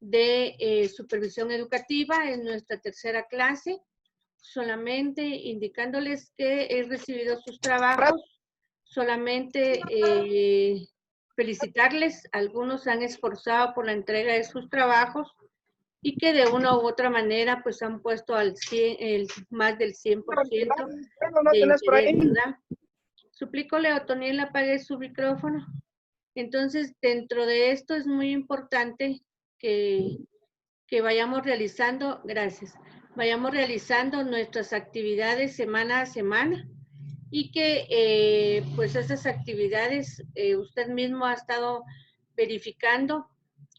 de supervisión educativa en nuestra tercera clase, solamente indicándoles que he recibido sus trabajos, solamente felicitarles, algunos se han esforzado por la entrega de sus trabajos y que de una u otra manera pues han puesto al 100, más del 100% de interés, ¿verdad? Suplico, Leotoniel, apague su micrófono. Entonces, dentro de esto es muy importante que vayamos realizando, gracias, vayamos realizando nuestras actividades semana a semana y que pues esas actividades usted mismo ha estado verificando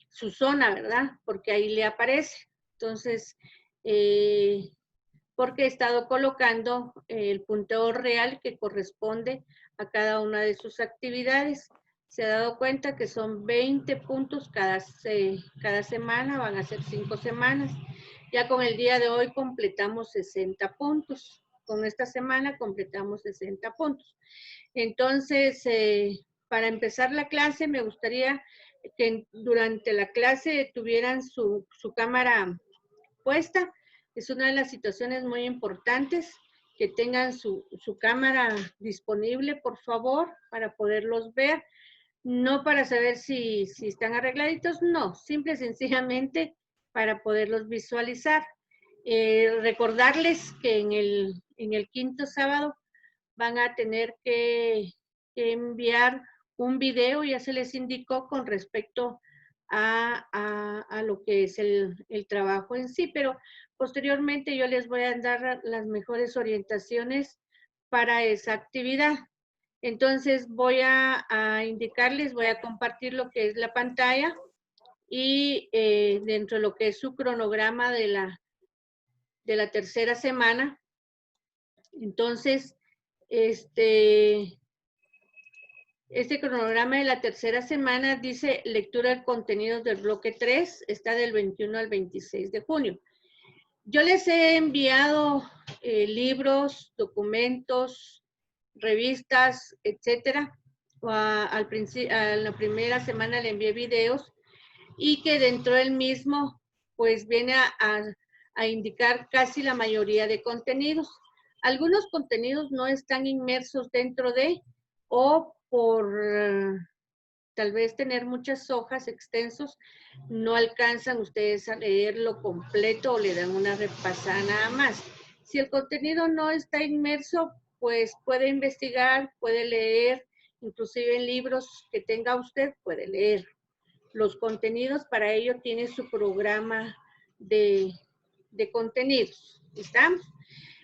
su zona, ¿verdad? Porque ahí le aparece. Entonces, porque he estado colocando el punteo real que corresponde a cada una de sus actividades. Se ha dado cuenta que son 20 puntos cada semana, van a ser 5 semanas. Ya con el día de hoy completamos 60 puntos. Con esta semana completamos 60 puntos. Entonces, para empezar la clase, me gustaría que durante la clase tuvieran su cámara puesta. Es una de las situaciones muy importantes, que tengan su cámara disponible, por favor, para poderlos ver. No para saber si están arregladitos, no, simple y sencillamente para poderlos visualizar. Recordarles que en el quinto sábado van a tener que enviar un video, ya se les indicó con respecto a lo que es el trabajo en sí, pero posteriormente yo les voy a dar las mejores orientaciones para esa actividad. Entonces voy a indicarles, voy a compartir lo que es la pantalla y dentro de lo que es su cronograma de la tercera semana. Entonces, este cronograma de la tercera semana dice lectura de contenidos del bloque 3, está del 21 al 26 de junio. Yo les he enviado libros, documentos, revistas, etcétera. A la primera semana le envié videos y que dentro del mismo pues viene a indicar casi la mayoría de contenidos. Algunos contenidos no están inmersos dentro de, o por tal vez tener muchas hojas extensos, no alcanzan ustedes a leerlo completo o le dan una repasada nada más. Si el contenido no está inmerso, pues puede investigar, puede leer, inclusive en libros que tenga usted, puede leer. Los contenidos, para ello tiene su programa de contenidos. ¿Estamos?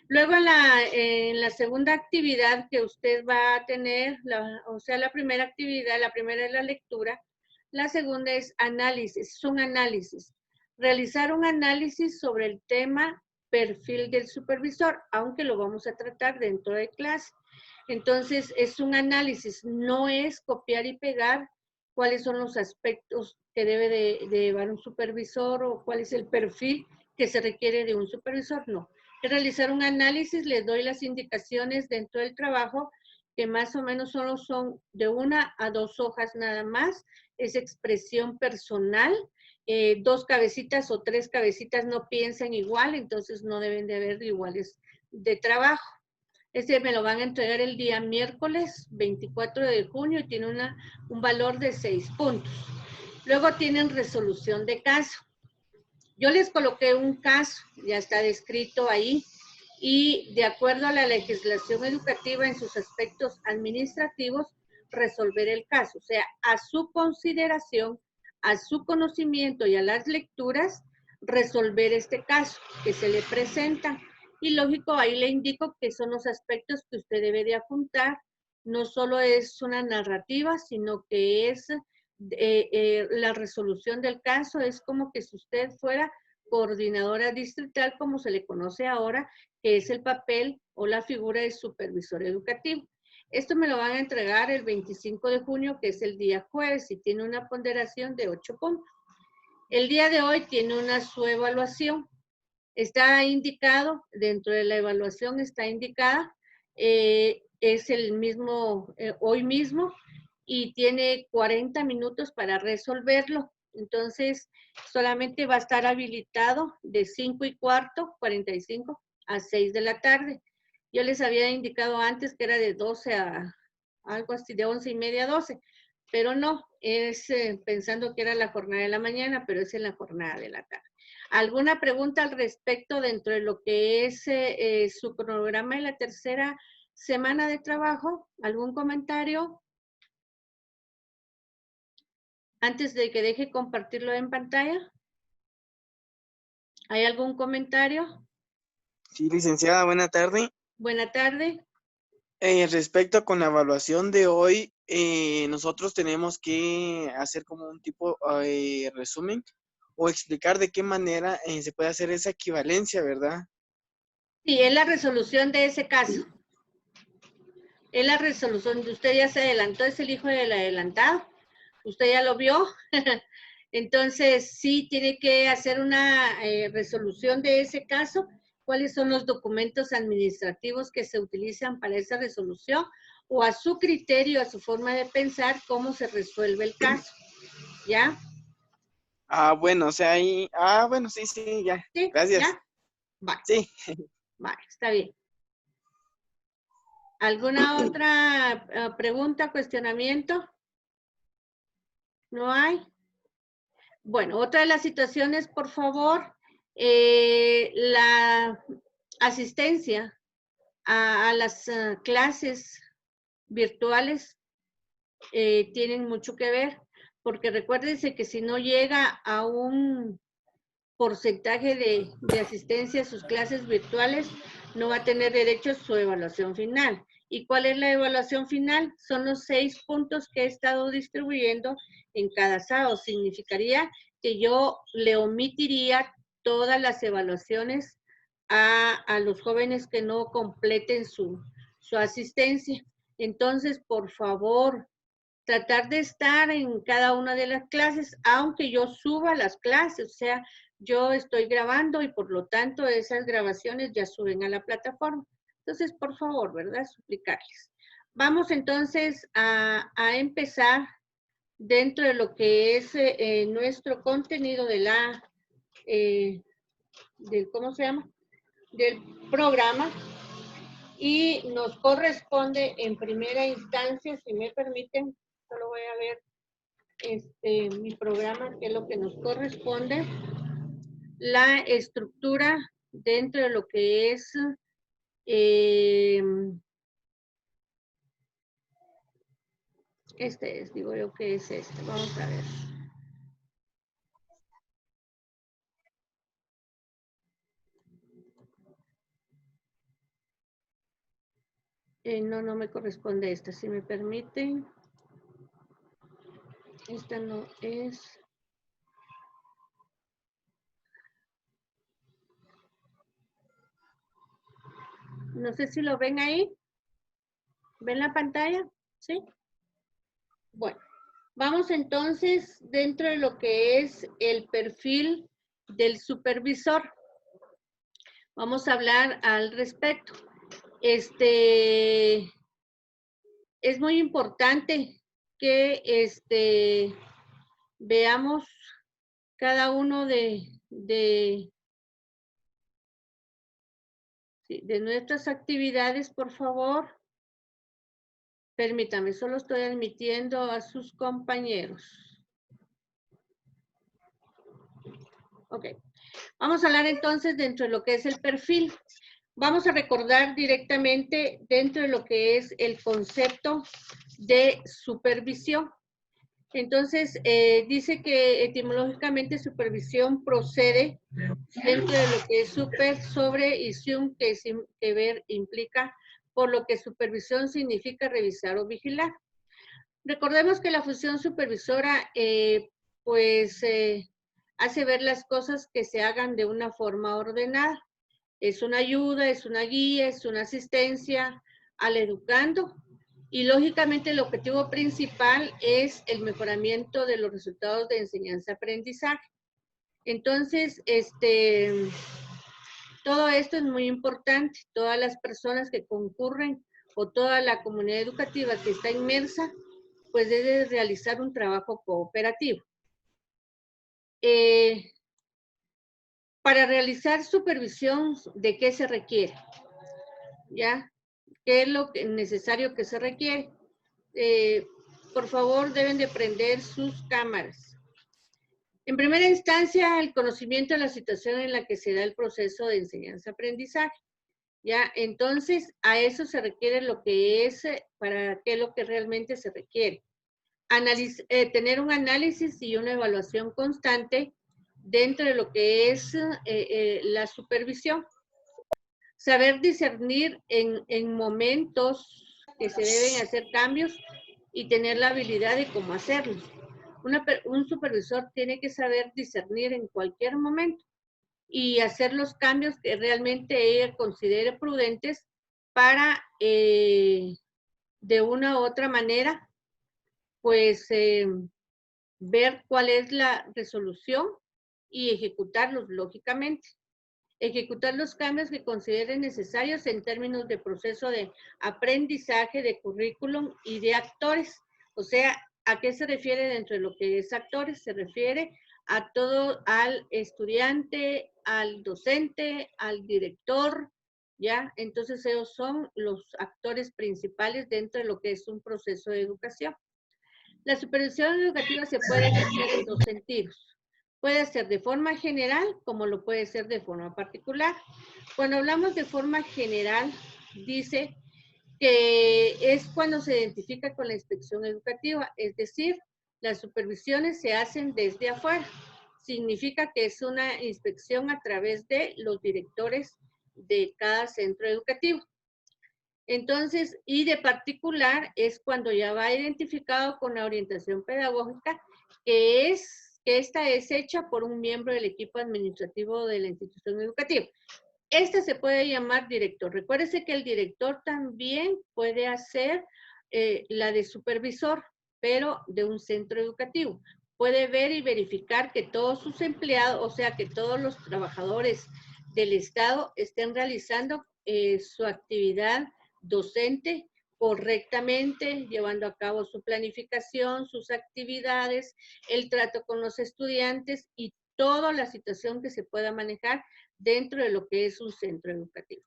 Luego en la segunda actividad que usted va a tener, o sea, la primera actividad, la primera es la lectura, la segunda es análisis, es un análisis. Realizar un análisis sobre el tema perfil del supervisor, aunque lo vamos a tratar dentro de clase. Entonces, es un análisis, no es copiar y pegar cuáles son los aspectos que debe de llevar un supervisor o cuál es el perfil que se requiere de un supervisor, no. Es realizar un análisis, les doy las indicaciones dentro del trabajo, que más o menos solo son de 1 a 2 hojas nada más, es expresión personal, 2 cabecitas o 3 cabecitas no piensan igual, entonces no deben de haber iguales de trabajo. Este me lo van a entregar el día miércoles 24 de junio y tiene un valor de 6 puntos. Luego tienen resolución de caso. Yo les coloqué un caso, ya está descrito ahí, y de acuerdo a la legislación educativa en sus aspectos administrativos, resolver el caso. O sea, a su consideración, a su conocimiento y a las lecturas, resolver este caso que se le presenta. Y lógico, ahí le indico que son los aspectos que usted debe de apuntar. No solo es una narrativa, sino que es la resolución del caso, es como que si usted fuera coordinadora distrital, como se le conoce ahora, que es el papel o la figura de supervisor educativo. Esto me lo van a entregar el 25 de junio, que es el día jueves, y tiene una ponderación de 8 puntos. El día de hoy tiene una suevaluación. Está indicado, dentro de la evaluación está indicada, es el mismo, hoy mismo, y tiene 40 minutos para resolverlo. Entonces, solamente va a estar habilitado de 5:15, 45, a 6 de la tarde. Yo les había indicado antes que era de 12 a algo así, de 11:30 a 12, pero no, es pensando que era la jornada de la mañana, pero es en la jornada de la tarde. ¿Alguna pregunta al respecto dentro de lo que es su programa de la tercera semana de trabajo? ¿Algún comentario? Antes de que deje compartirlo en pantalla. ¿Hay algún comentario? Sí, licenciada, buena tarde. Buena tarde. Respecto con la evaluación de hoy, nosotros tenemos que hacer como un tipo resumen o explicar de qué manera se puede hacer esa equivalencia, ¿verdad? Sí, es la resolución de ese caso. Es la resolución. Usted ya se adelantó, es el hijo del adelantado. Usted ya lo vio. Entonces, sí, tiene que hacer una resolución de ese caso. ¿Cuáles son los documentos administrativos que se utilizan para esa resolución? O a su criterio, a su forma de pensar, cómo se resuelve el caso. ¿Ya? Ah, bueno, o sea, ahí, bueno, sí, sí, ya, ¿Sí? gracias. ¿Ya? Vale, Sí, vale, está bien. ¿Alguna otra pregunta, cuestionamiento? ¿No hay? Bueno, otra de las situaciones, por favor, la asistencia a las clases virtuales tienen mucho que ver, porque recuérdense que si no llega a un porcentaje de asistencia a sus clases virtuales, no va a tener derecho a su evaluación final. ¿Y cuál es la evaluación final? Son los 6 puntos que he estado distribuyendo en cada sábado. Significaría que yo le omitiría todas las evaluaciones a los jóvenes que no completen su asistencia. Entonces, por favor, tratar de estar en cada una de las clases, aunque yo suba las clases, o sea, yo estoy grabando y por lo tanto esas grabaciones ya suben a la plataforma. Entonces, por favor, ¿verdad? Suplicarles. Vamos entonces a empezar dentro de lo que es nuestro contenido de la, ¿cómo se llama? Del programa. Y nos corresponde en primera instancia, si me permiten, solo voy a ver mi programa, que es lo que nos corresponde, la estructura dentro de lo que es digo yo que es vamos a ver. No me corresponde esta, si me permiten. Esta no es. No sé si lo ven ahí. ¿Ven la pantalla? ¿Sí? Bueno, vamos entonces dentro de lo que es el perfil del supervisor. Vamos a hablar al respecto. Es muy importante que veamos cada uno de nuestras actividades, por favor. Permítame, solo estoy admitiendo a sus compañeros. Ok. Vamos a hablar entonces dentro de lo que es el perfil. Vamos a recordar directamente dentro de lo que es el concepto de supervisión. Entonces, dice que etimológicamente supervisión procede dentro de lo que es super, sobre y sum, que ver implica, por lo que supervisión significa revisar o vigilar. Recordemos que la función supervisora, hace ver las cosas que se hagan de una forma ordenada. Es una ayuda, es una guía, es una asistencia al educando. Y lógicamente el objetivo principal es el mejoramiento de los resultados de enseñanza-aprendizaje. Entonces, todo esto es muy importante. Todas las personas que concurren o toda la comunidad educativa que está inmersa, pues debe realizar un trabajo cooperativo. Para realizar supervisión, ¿de qué se requiere? ¿Ya? ¿Qué es lo necesario que se requiere? Por favor, deben de prender sus cámaras. En primera instancia, el conocimiento de la situación en la que se da el proceso de enseñanza-aprendizaje. ¿Ya? Entonces, a eso se requiere lo que es, para qué es lo que realmente se requiere. Tener un análisis y una evaluación constante dentro de lo que es la supervisión. Saber discernir en momentos que se deben hacer cambios y tener la habilidad de cómo hacerlos. Un supervisor tiene que saber discernir en cualquier momento y hacer los cambios que realmente ella considere prudentes para, de una u otra manera, pues, ver cuál es la resolución y ejecutarlos lógicamente. Ejecutar los cambios que consideren necesarios en términos de proceso de aprendizaje, de currículum y de actores. O sea, ¿a qué se refiere dentro de lo que es actores? Se refiere a todo, al estudiante, al docente, al director, ¿ya? Entonces ellos son los actores principales dentro de lo que es un proceso de educación. La supervisión educativa se puede ejercer en dos sentidos. Puede ser de forma general, como lo puede ser de forma particular. Cuando hablamos de forma general, dice que es cuando se identifica con la inspección educativa, es decir, las supervisiones se hacen desde afuera. Significa que es una inspección a través de los directores de cada centro educativo. Entonces, y de particular es cuando ya va identificado con la orientación pedagógica, que esta es hecha por un miembro del equipo administrativo de la institución educativa. Este se puede llamar director. Recuérdese que el director también puede hacer la de supervisor, pero de un centro educativo. Puede ver y verificar que todos sus empleados, o sea, que todos los trabajadores del Estado estén realizando su actividad docente correctamente, llevando a cabo su planificación, sus actividades, el trato con los estudiantes y toda la situación que se pueda manejar dentro de lo que es un centro educativo.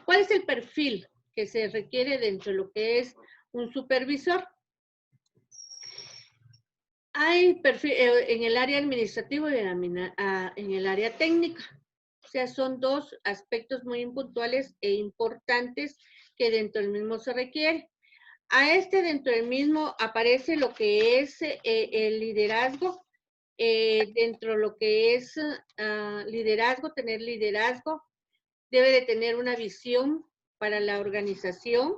¿Cuál es el perfil que se requiere dentro de lo que es un supervisor? Hay perfil en el área administrativa y en el área técnica. O sea, son dos aspectos muy puntuales e importantes que dentro del mismo se requiere. A dentro del mismo aparece lo que es el liderazgo. Dentro de lo que es liderazgo, tener liderazgo, debe de tener una visión para la organización,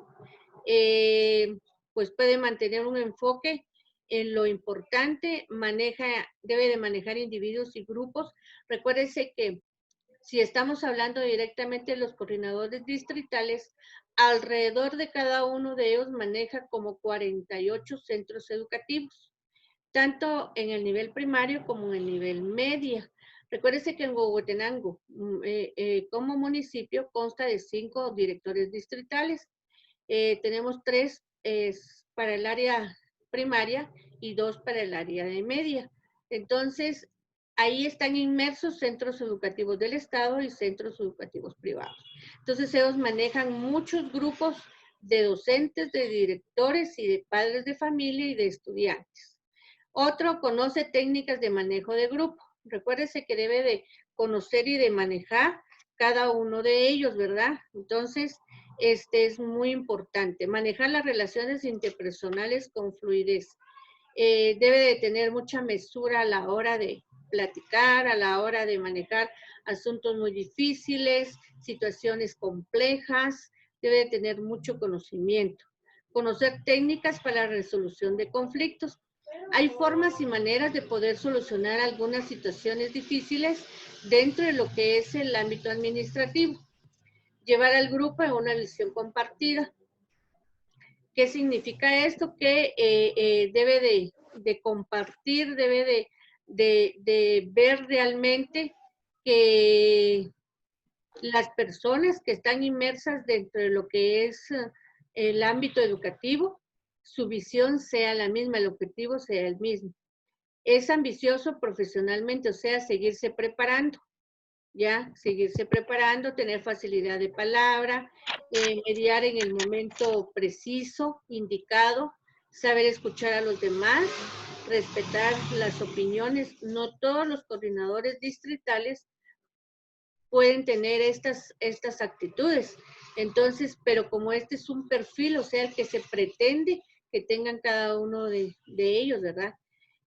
pues puede mantener un enfoque en lo importante, debe de manejar individuos y grupos. Recuérdense que si estamos hablando directamente de los coordinadores distritales, alrededor de cada uno de ellos maneja como 48 centros educativos, tanto en el nivel primario como en el nivel media. Recuérdese que en Huehuetenango, como municipio, consta de 5 directores distritales. Tenemos 3 para el área primaria y 2 para el área de media. Entonces, ahí están inmersos centros educativos del Estado y centros educativos privados. Entonces, ellos manejan muchos grupos de docentes, de directores y de padres de familia y de estudiantes. Otro, conoce técnicas de manejo de grupo. Recuérdese que debe de conocer y de manejar cada uno de ellos, ¿verdad? Entonces, este es muy importante. Manejar las relaciones interpersonales con fluidez. Debe de tener mucha mesura a la hora de platicar, a la hora de manejar asuntos muy difíciles, situaciones complejas. Debe de tener mucho conocimiento. Conocer técnicas para la resolución de conflictos. Hay formas y maneras de poder solucionar algunas situaciones difíciles dentro de lo que es el ámbito administrativo. Llevar al grupo a una visión compartida. ¿Qué significa esto? Que debe de compartir, debe de ver realmente que las personas que están inmersas dentro de lo que es el ámbito educativo, su visión sea la misma, el objetivo sea el mismo. Es ambicioso profesionalmente, o sea, seguirse preparando. ya, seguirse preparando, tener facilidad de palabra, mediar en el momento preciso, indicado, saber escuchar a los demás, respetar las opiniones. No todos los coordinadores distritales pueden tener estas actitudes. Entonces, pero como este es un perfil, o sea, el que se pretende que tengan cada uno de ellos, ¿verdad?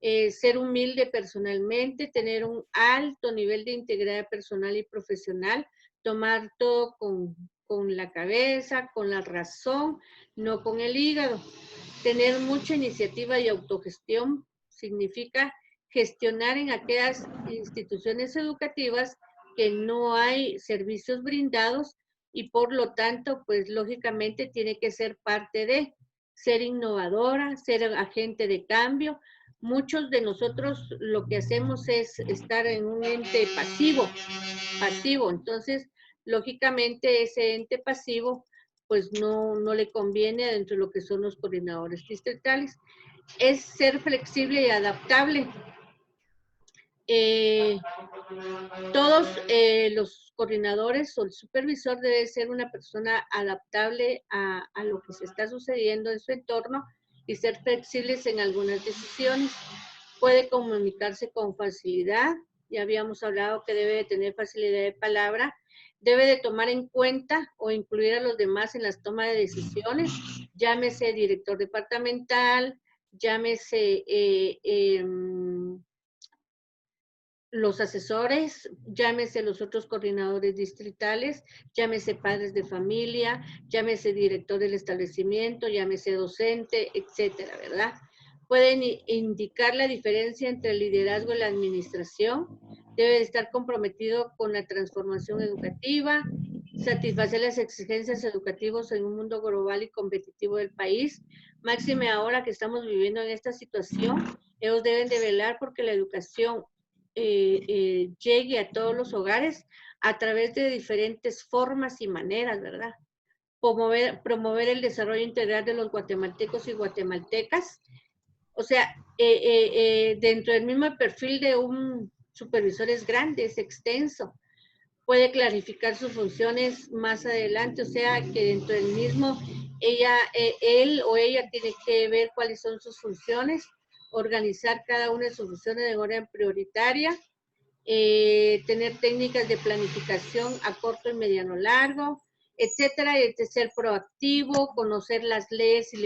Ser humilde personalmente, tener un alto nivel de integridad personal y profesional, tomar todo con la cabeza, con la razón, no con el hígado. Tener mucha iniciativa y autogestión significa gestionar en aquellas instituciones educativas que no hay servicios brindados y por lo tanto, pues lógicamente tiene que ser parte de ser innovadora, ser agente de cambio. Muchos de nosotros lo que hacemos es estar en un ente pasivo, entonces lógicamente ese ente pasivo pues no le conviene dentro de lo que son los coordinadores distritales. Es ser flexible y adaptable. Todos los coordinadores o el supervisor debe ser una persona adaptable a lo que se está sucediendo en su entorno y ser flexibles en algunas decisiones. Puede comunicarse con facilidad, ya habíamos hablado que debe de tener facilidad de palabra, debe de tomar en cuenta o incluir a los demás en las tomas de decisiones, llámese director departamental, llámese los asesores, llámese los otros coordinadores distritales, llámese padres de familia, llámese director del establecimiento, llámese docente, etcétera, ¿verdad? Pueden indicar la diferencia entre el liderazgo y la administración, debe estar comprometido con la transformación educativa, satisfacer las exigencias educativas en un mundo global y competitivo del país, máxime ahora que estamos viviendo en esta situación, ellos deben de velar porque la educación llegue a todos los hogares a través de diferentes formas y maneras, ¿verdad? Promover el desarrollo integral de los guatemaltecos y guatemaltecas. O sea, dentro del mismo perfil de un supervisor es grande, es extenso. Puede clarificar sus funciones más adelante, o sea, que dentro del mismo, él o ella tiene que ver cuáles son sus funciones, organizar cada una de sus funciones de orden prioritaria, tener técnicas de planificación a corto y mediano largo, etcétera, y ser proactivo, conocer las leyes y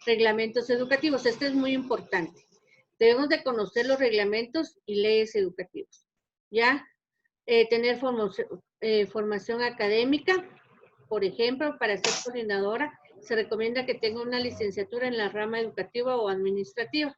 reglamentos educativos. Esto es muy importante. Debemos de conocer los reglamentos y leyes educativos, ¿ya? Tener formación académica, por ejemplo, para ser coordinadora, se recomienda que tenga una licenciatura en la rama educativa o administrativa.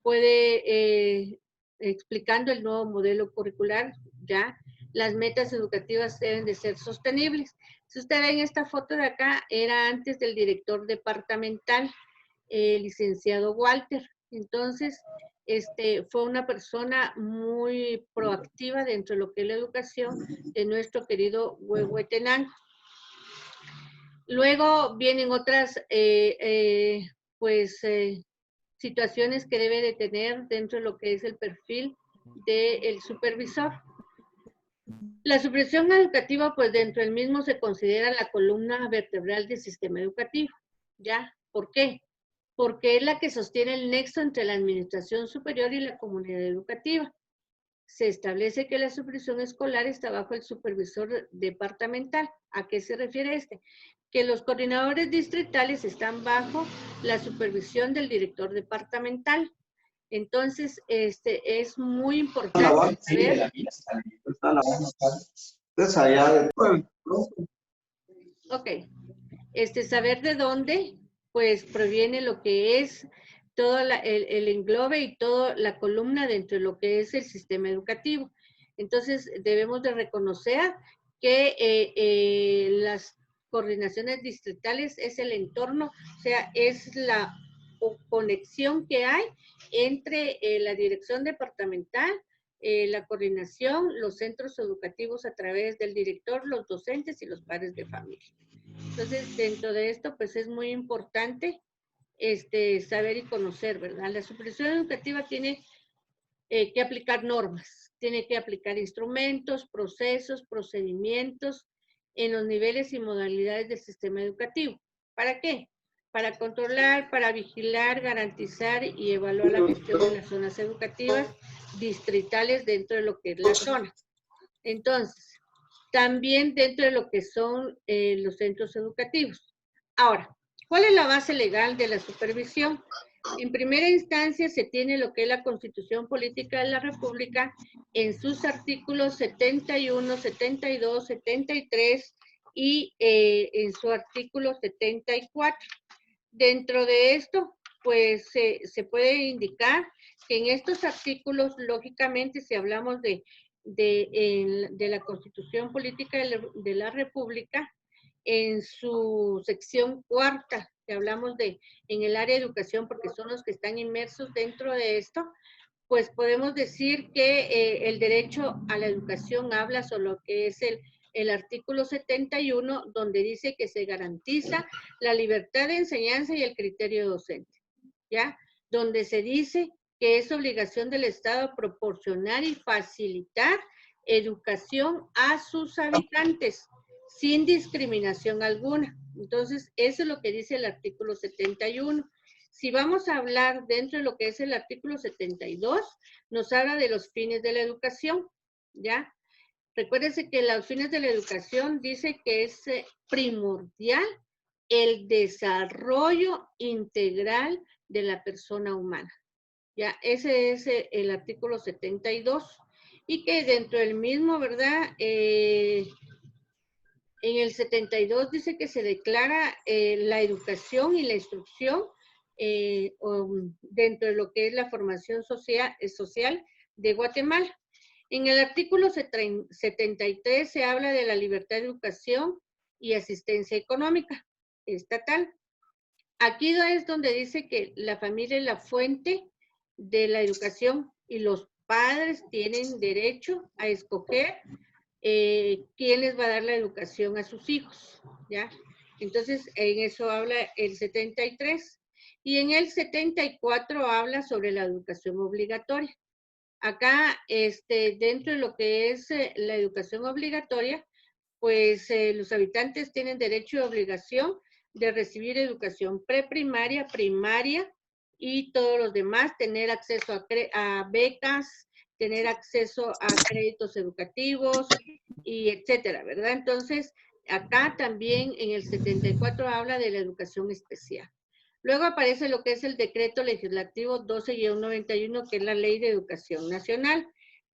Puede explicando el nuevo modelo curricular, ya las metas educativas deben de ser sostenibles. Si usted ve en esta foto de acá, era antes del director departamental, licenciado Walter. Entonces, fue una persona muy proactiva dentro de lo que es la educación de nuestro querido Huehuetenango. Luego vienen otras, situaciones que debe de tener dentro de lo que es el perfil del supervisor. La supervisión educativa, pues dentro del mismo se considera la columna vertebral del sistema educativo. ¿Ya? ¿Por qué? Porque es la que sostiene el nexo entre la administración superior y la comunidad educativa. Se establece que la supervisión escolar está bajo el supervisor departamental. ¿A qué se refiere este? Que los coordinadores distritales están bajo la supervisión del director departamental. Entonces, es muy importante saber. Ok. Saber de dónde, pues, proviene lo que es todo el englobe y toda la columna dentro de lo que es el sistema educativo. Entonces, debemos de reconocer que las coordinaciones distritales es el entorno, o sea, es la conexión que hay entre la dirección departamental, la coordinación, los centros educativos a través del director, los docentes y los padres de familia. Entonces, dentro de esto, pues es muy importante saber y conocer, ¿verdad? La supervisión educativa tiene que aplicar normas, tiene que aplicar instrumentos, procesos, procedimientos en los niveles y modalidades del sistema educativo. ¿Para qué? Para controlar, para vigilar, garantizar y evaluar la gestión de las zonas educativas distritales dentro de lo que es la zona. Entonces, también dentro de lo que son los centros educativos. Ahora, ¿cuál es la base legal de la supervisión? En primera instancia se tiene lo que es la Constitución Política de la República en sus artículos 71, 72, 73 y en su artículo 74. Dentro de esto, pues se puede indicar que en estos artículos, lógicamente, si hablamos de la Constitución Política de la República, en su sección cuarta, que hablamos en el área de educación, porque son los que están inmersos dentro de esto, pues podemos decir que el derecho a la educación habla sobre lo que es el artículo 71, donde dice que se garantiza la libertad de enseñanza y el criterio docente, ¿ya? Donde se dice que es obligación del Estado proporcionar y facilitar educación a sus habitantes sin discriminación alguna. Entonces, eso es lo que dice el artículo 71. Si vamos a hablar dentro de lo que es el artículo 72, nos habla de los fines de la educación, ¿ya? Recuérdense que los fines de la educación dice que es primordial el desarrollo integral de la persona humana. Ya, ese es el artículo 72. Y que dentro del mismo, ¿verdad? En el 72 dice que se declara la educación y la instrucción dentro de lo que es la formación social de Guatemala. En el artículo 73 se habla de la libertad de educación y asistencia económica estatal. Aquí es donde dice que la familia es la fuente de la educación y los padres tienen derecho a escoger quién les va a dar la educación a sus hijos, ¿ya? Entonces, en eso habla el 73. Y en el 74 habla sobre la educación obligatoria. Acá, dentro de lo que es la educación obligatoria, pues los habitantes tienen derecho y obligación de recibir educación preprimaria, primaria y todos los demás, tener acceso a becas, tener acceso a créditos educativos y etcétera, ¿verdad? Entonces, acá también en el 74 habla de la educación especial. Luego aparece lo que es el decreto legislativo 12-91, que es la Ley de Educación Nacional.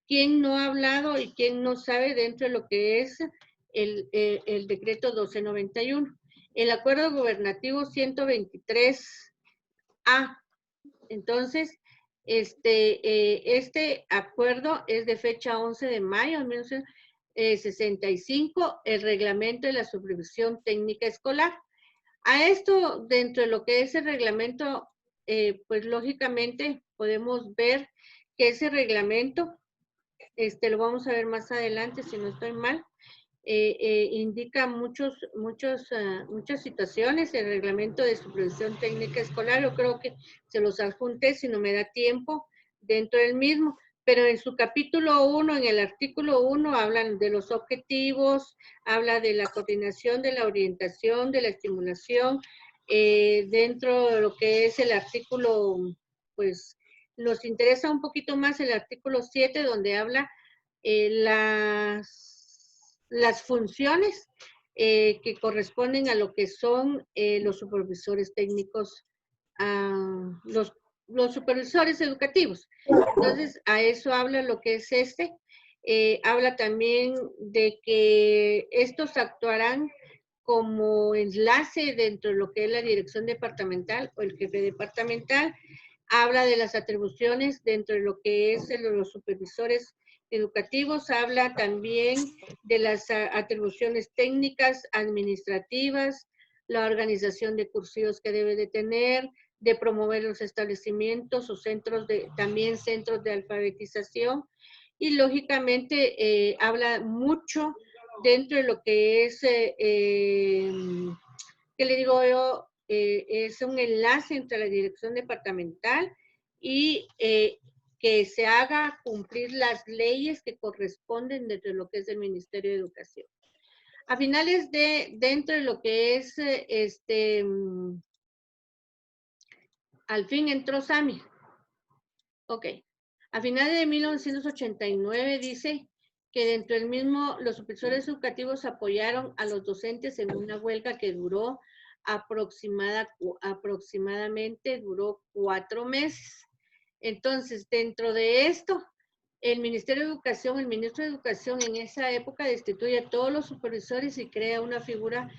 ¿Quién no ha hablado y quién no sabe dentro de lo que es el decreto 1291? El acuerdo gubernativo 123A. Entonces, este acuerdo es de fecha 11 de mayo de 1965, el reglamento de la supervisión técnica escolar. A esto, dentro de lo que es el reglamento, pues lógicamente podemos ver que ese reglamento, lo vamos a ver más adelante si no estoy mal, indica muchas situaciones. El reglamento de supervisión técnica escolar, yo creo que se los adjunté si no me da tiempo dentro del mismo, pero en su capítulo 1, en el artículo 1, hablan de los objetivos, habla de la coordinación, de la orientación, de la estimulación. Dentro de lo que es el artículo, pues nos interesa un poquito más el artículo 7, donde habla las funciones que corresponden a lo que son los supervisores técnicos, los supervisores educativos. Entonces, a eso habla lo que es habla también de que estos actuarán como enlace dentro de lo que es la dirección departamental o el jefe departamental. Habla de las atribuciones dentro de lo que es los supervisores educativos, habla también de las atribuciones técnicas, administrativas, la organización de cursivos que debe de tener, de promover los establecimientos o también centros de alfabetización, y lógicamente habla mucho dentro de lo que es, ¿qué le digo yo? Es un enlace entre la dirección departamental y que que se haga cumplir las leyes que corresponden dentro de lo que es el Ministerio de Educación. A finales dentro de lo que es, al fin entró Sami. Ok. A finales de 1989 dice que dentro del mismo, los supervisores educativos apoyaron a los docentes en una huelga que duró aproximadamente duró 4 meses. Entonces, dentro de esto, el Ministerio de Educación, el ministro de Educación en esa época destituye a todos los supervisores y crea una figura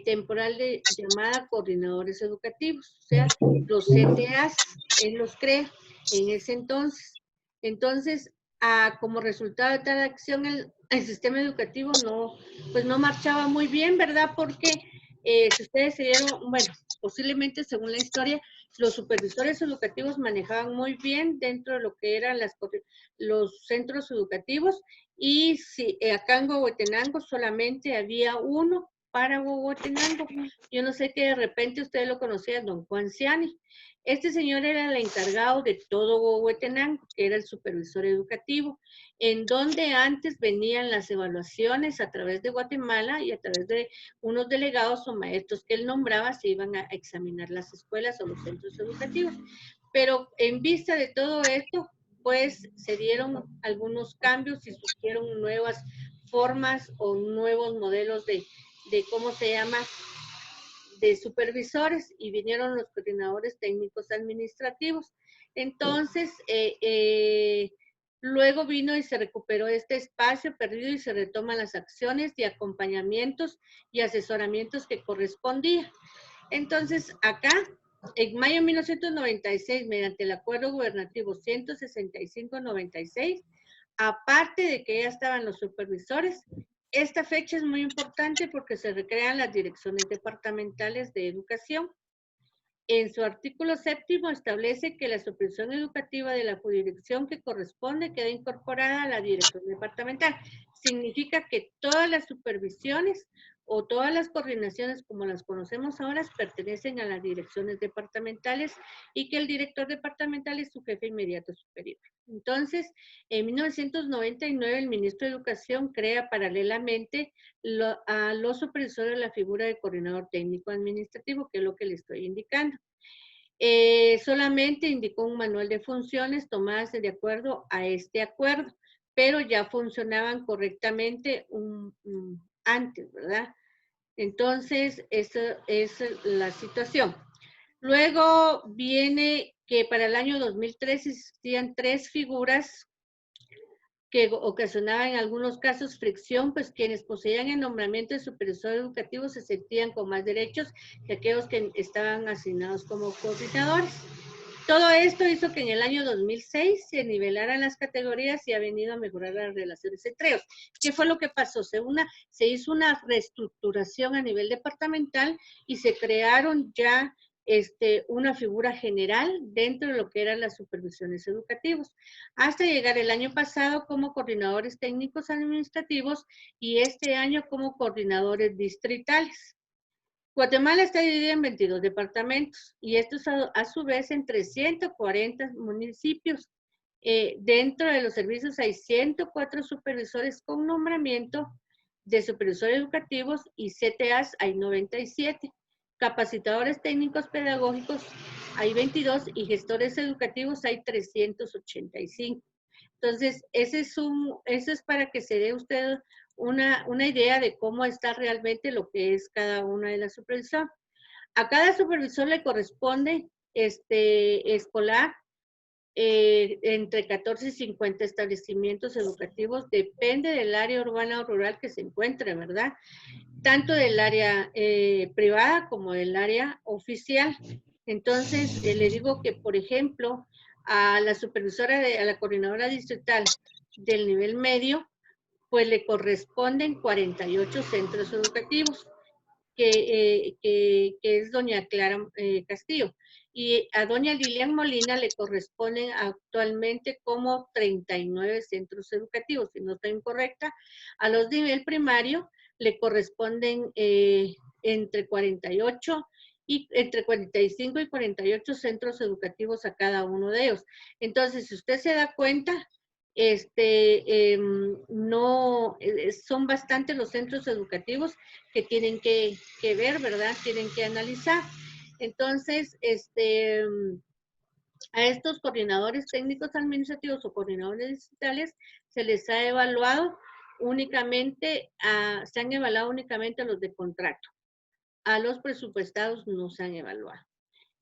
temporal llamada coordinadores educativos. O sea, los CTAs, él los crea en ese entonces. Entonces, como resultado de tal acción, el sistema educativo no marchaba muy bien, ¿verdad? Porque si ustedes se dieron, bueno, posiblemente según la historia, los supervisores educativos manejaban muy bien dentro de lo que eran los centros educativos, y si, acá en Huehuetenango solamente había uno para Huehuetenango. Yo no sé que de repente ustedes lo conocían, don Juan Ciani. Este señor era el encargado de todo Huehuetenango, que era el supervisor educativo, en donde antes venían las evaluaciones a través de Guatemala, y a través de unos delegados o maestros que él nombraba se iban a examinar las escuelas o los centros educativos. Pero en vista de todo esto, pues se dieron algunos cambios y surgieron nuevas formas o nuevos modelos de ¿cómo se llama?, de supervisores, y vinieron los coordinadores técnicos administrativos. Entonces, luego vino y se recuperó este espacio perdido y se retoman las acciones de acompañamientos y asesoramientos que correspondía. Entonces, acá, en mayo de 1996, mediante el Acuerdo Gubernativo 165-96, aparte de que ya estaban los supervisores, esta fecha es muy importante porque se recrean las direcciones departamentales de educación. En su artículo 7º establece que la supervisión educativa de la jurisdicción que corresponde queda incorporada a la dirección departamental. Significa que todas las supervisiones o todas las coordinaciones como las conocemos ahora pertenecen a las direcciones departamentales, y que el director departamental es su jefe inmediato superior. Entonces, en 1999 el ministro de Educación crea paralelamente a los supervisores la figura de coordinador técnico administrativo, que es lo que le estoy indicando. Solamente indicó un manual de funciones tomadas de acuerdo a este acuerdo, pero ya funcionaban correctamente antes, ¿verdad? Entonces, esa es la situación. Luego viene que para el año 2003 existían 3 figuras que ocasionaban en algunos casos fricción, pues quienes poseían el nombramiento de supervisor educativo se sentían con más derechos que aquellos que estaban asignados como coordinadores. Todo esto hizo que en el año 2006 se nivelaran las categorías y ha venido a mejorar las relaciones entre ellos. ¿Qué fue lo que pasó? Se hizo una reestructuración a nivel departamental y se crearon ya una figura general dentro de lo que eran las supervisiones educativas, hasta llegar el año pasado como coordinadores técnicos administrativos y este año como coordinadores distritales. Guatemala está dividida en 22 departamentos y estos a su vez en 340 municipios. Dentro de los servicios hay 104 supervisores con nombramiento de supervisores educativos y CTAs hay 97. Capacitadores técnicos pedagógicos hay 22 y gestores educativos hay 385. Entonces, eso es para que se dé usted una idea de cómo está realmente lo que es cada una de las supervisiones. A cada supervisor le corresponde escolar entre 14 y 50 establecimientos educativos, depende del área urbana o rural que se encuentre, ¿verdad? Tanto del área privada como del área oficial. Entonces, le digo que, por ejemplo, a la supervisora, a la coordinadora distrital del nivel medio, pues le corresponden 48 centros educativos, que es doña Clara Castillo. Y a doña Lilian Molina le corresponden actualmente como 39 centros educativos, si no estoy incorrecta. A los de nivel primario le corresponden entre 48 y entre 45 y 48 centros educativos a cada uno de ellos. Entonces, si usted se da cuenta, no, son bastantes los centros educativos que tienen que ver, ¿verdad? Tienen que analizar. Entonces, a estos coordinadores técnicos administrativos o coordinadores distritales se les ha evaluado únicamente, se han evaluado únicamente a los de contrato. A los presupuestados no se han evaluado.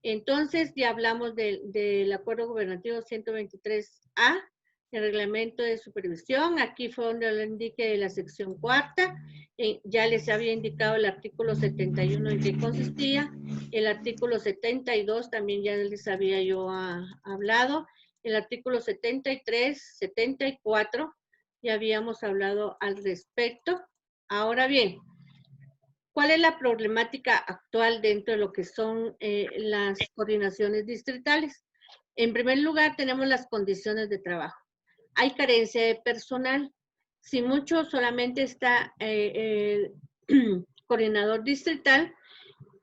Entonces, ya hablamos del acuerdo gubernativo 123A, el reglamento de supervisión. Aquí fue donde le indiqué la sección cuarta. Ya les había indicado el artículo 71 en qué consistía. El artículo 72 también ya les había yo hablado. El artículo 73, 74, ya habíamos hablado al respecto. Ahora bien, ¿cuál es la problemática actual dentro de lo que son las coordinaciones distritales? En primer lugar, tenemos las condiciones de trabajo. Hay carencia de personal. Si mucho, solamente está el coordinador distrital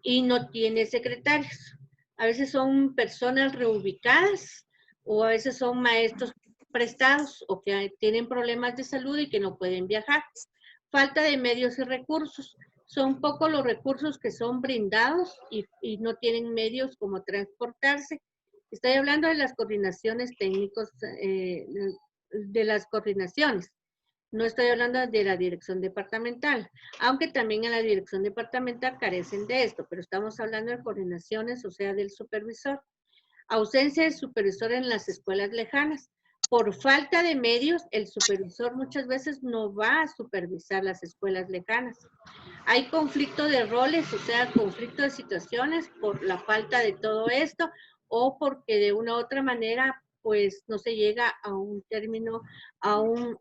y no tiene secretarios. A veces son personas reubicadas o a veces son maestros prestados o que tienen problemas de salud y que no pueden viajar. Falta de medios y recursos. Son pocos los recursos que son brindados y no tienen medios como transportarse. Estoy hablando de las coordinaciones técnicos, de las coordinaciones. No estoy hablando de la dirección departamental, aunque también en la dirección departamental carecen de esto, pero estamos hablando de coordinaciones, o sea, del supervisor. Ausencia de supervisor en las escuelas lejanas. Por falta de medios, el supervisor muchas veces no va a supervisar las escuelas lejanas. Hay conflicto de roles, o sea, conflicto de situaciones por la falta de todo esto o porque de una u otra manera pues no se llega a un término, a un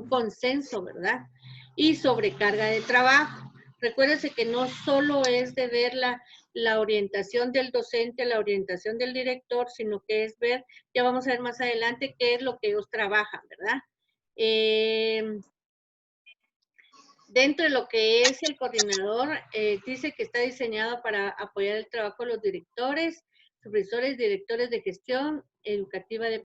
consenso, ¿verdad? Y sobrecarga de trabajo. Recuérdense que no solo es de ver la orientación del docente, la orientación del director, sino que es ver, ya vamos a ver más adelante, qué es lo que ellos trabajan, ¿verdad? Dentro de lo que es el coordinador, dice que está diseñado para apoyar el trabajo de los directores, supervisores, directores de gestión educativa de